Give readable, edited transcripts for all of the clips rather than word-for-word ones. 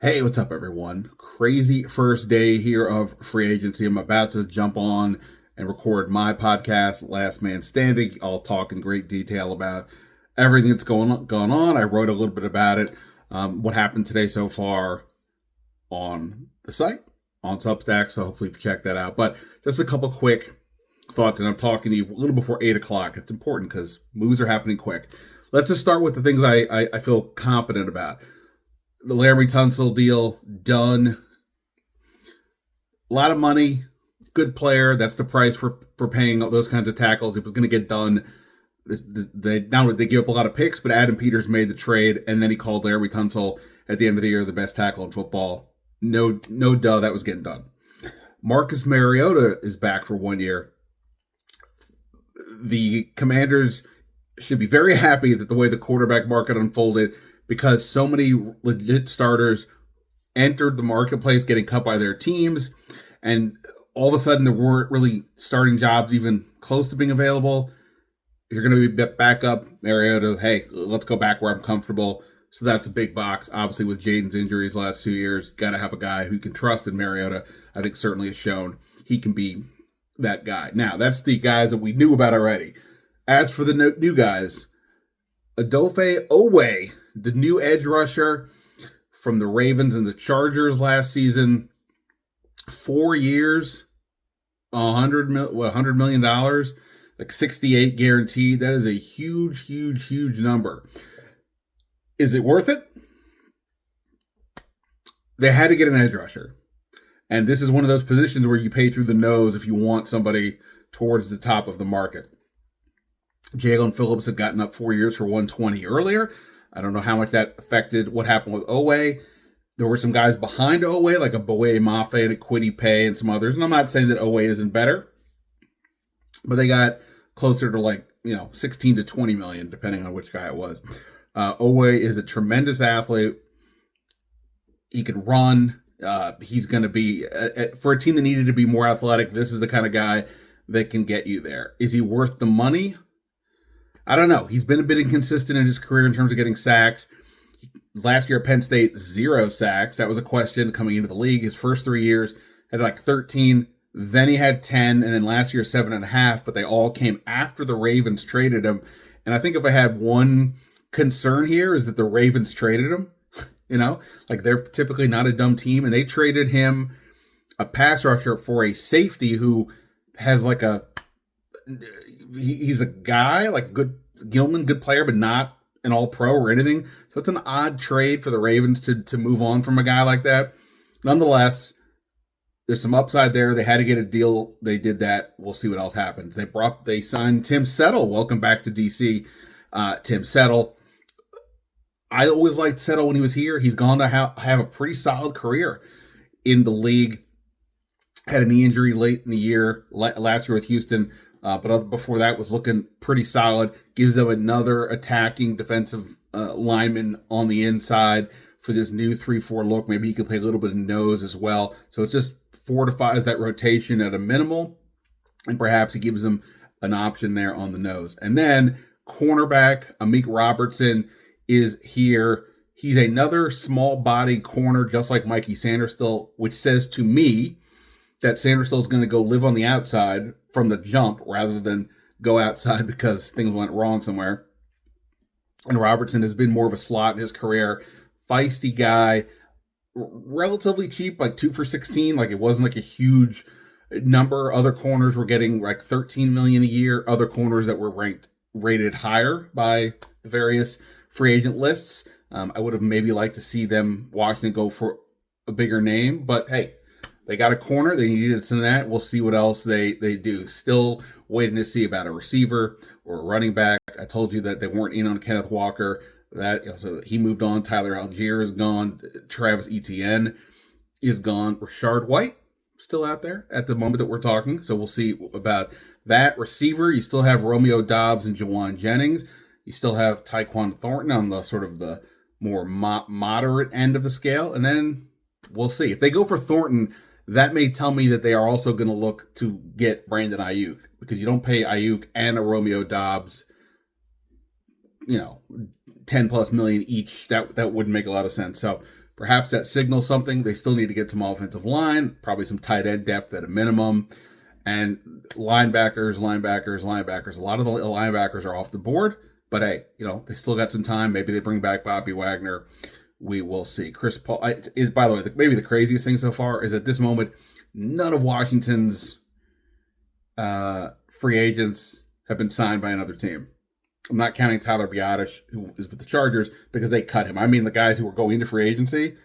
Hey, what's up, everyone? Crazy first day here of free agency. I'm about to jump on and record my podcast, Last Man Standing. I'll talk in great detail about everything that's going on. I wrote a little bit about it, what happened today so far on the site, on Substack. So hopefully you check that out. But just a couple quick thoughts, and I'm talking to you a little before 8 o'clock. It's important because moves are happening quick. Let's just start with the things I feel confident about. The Larry Tunsil deal done. A lot of money, good player. That's the price for paying those kinds of tackles. It was going to get done. They not only they gave up a lot of picks, but Adam Peters made the trade, and then he called Larry Tunsil at the end of the year the best tackle in football. No, duh, that was getting done. Marcus Mariota is back for 1 year. The Commanders should be very happy that the way the quarterback market unfolded, because so many legit starters entered the marketplace getting cut by their teams, and all of a sudden there weren't really starting jobs even close to being available. If you're going to be back up Mariota, hey, let's go back where I'm comfortable. So that's a big box. Obviously, with Jaden's injuries last 2 years, got to have a guy who you can trust in Mariota. I think certainly has shown he can be that guy. Now, that's the guys that we knew about already. As for the new guys, Odafe Oweh, the new edge rusher from the Ravens and the Chargers last season, 4 years, $100 million, like 68 guaranteed. That is a huge number. Is it worth it? They had to get an edge rusher. And this is one of those positions where you pay through the nose if you want somebody towards the top of the market. Jalen Phillips had gotten up 4 years for 120 earlier. I don't know how much that affected what happened with Oweh. There were some guys behind Oweh, like a Boye Mafe and a Kwity Paye and some others. And I'm not saying that Oweh isn't better, but they got closer to 16 to 20 million, depending on which guy it was. Oweh is a tremendous athlete. He can run. He's going to be, for a team that needed to be more athletic, this is the kind of guy that can get you there. Is he worth the money? I don't know. He's been a bit inconsistent in his career in terms of getting sacks. Last year at Penn State, 0 sacks. That was a question coming into the league. His first 3 years had 13. Then he had 10. And then last year, 7.5. But they all came after the Ravens traded him. And I think if I had one concern here is that the Ravens traded him. They're typically not a dumb team. And they traded him, a pass rusher, for a safety who has he's a guy, good Gilman, good player, but not an all-pro or anything. So it's an odd trade for the Ravens to move on from a guy like that. Nonetheless, there's some upside there. They had to get a deal. They did that. We'll see what else happens. They signed Tim Settle. Welcome back to DC. Tim Settle. I always liked Settle when he was here. He's gone to have a pretty solid career in the league. Had a knee injury late in the year, last year with Houston. But before that was looking pretty solid. Gives them another attacking defensive lineman on the inside for this new 3-4 look. Maybe he can play a little bit of nose as well. So it just fortifies that rotation at a minimal. And perhaps it gives them an option there on the nose. And then cornerback Amik Robertson is here. He's another small body corner, just like Mikey Sanderstill, which says to me that Sanderstill is going to go live on the outside from the jump rather than go outside because things went wrong somewhere. And Robertson has been more of a slot in his career. Feisty guy, relatively cheap, 2 for 16. It wasn't a huge number. Other corners were getting 13 million a year. Other corners that were rated higher by the various free agent lists. I would have maybe liked to see them Washington go for a bigger name, but hey, they got a corner. They needed some of that. We'll see what else they do. Still waiting to see about a receiver or a running back. I told you that they weren't in on Kenneth Walker. So he moved on. Tyler Algier is gone. Travis Etienne is gone. Rashard White still out there at the moment that we're talking. So we'll see about that. Receiver, you still have Romeo Doubs and Jawan Jennings. You still have Tyquan Thornton on the sort of the more moderate end of the scale. And then we'll see. If they go for Thornton, that may tell me that they are also going to look to get Brandon Ayuk, because you don't pay Ayuk and a Romeo Doubs, 10 plus million each. That wouldn't make a lot of sense. So Perhaps that signals something. They still need to get some offensive line, probably some tight end depth at a minimum. And linebackers. A lot of the linebackers are off the board. But hey, they still got some time. Maybe they bring back Bobby Wagner. We will see. Chris Paul. By the way, maybe the craziest thing so far is at this moment, none of Washington's free agents have been signed by another team. I'm not counting Tyler Biotish, who is with the Chargers, because they cut him. I mean, the guys who are going into free agency.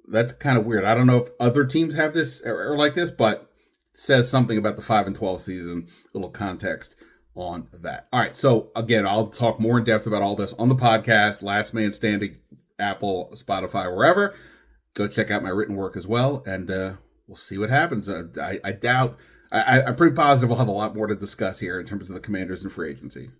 That's kind of weird. I don't know if other teams have this or like this, but it says something about the 5-12 season. A little context on that. All right. So again, I'll talk more in depth about all this on the podcast, Last Man Standing, Apple, Spotify, wherever. Go check out my written work as well, and we'll see what happens. I doubt. I'm pretty positive we'll have a lot more to discuss here in terms of the Commanders and free agency.